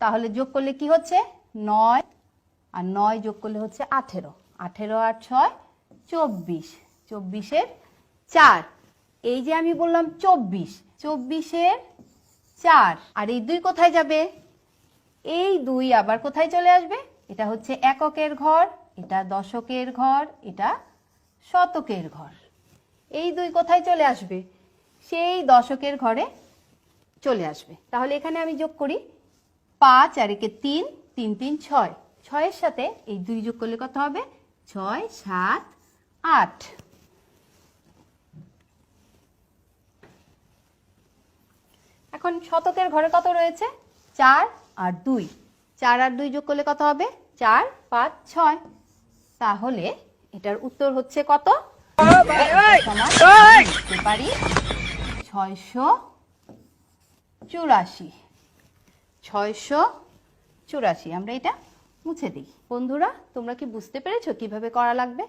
তাহলে যোগ করলে কি হচ্ছে 9 আর 9 যোগ করলে হচ্ছে 18, 18 আর 6 24, 24-এর 4। এই যে আমি বললাম 24, 24-এর 4 আর এই 2 কোথায় যাবে? এই 2 আবার কোথায় চলে আসবে? এটা হচ্ছে এককের ঘর, এটা দশকের ঘর, এটা শতকের ঘর। এই 2 কোথায় চলে আসবে? সেই দশকের ঘরে চলে আসবে। তাহলে এখানে আমি যোগ করি 5 আর একে 3, 3 3 6, 6-এর সাথে এই 2 যোগ করলে কত হবে? 6 7 8। এখন শতকের ঘরে কত রয়েছে? 4 আর 2, 4 আর 2 যোগ করলে কত হবে? 4 5 6। তাহলে এটার উত্তর হচ্ছে কত? লিখতে পারি 684। 684। আমরা এটা মুছে দিই। বন্ধুরা, তোমরা কি বুঝতে পেরেছো কিভাবে করা লাগবে?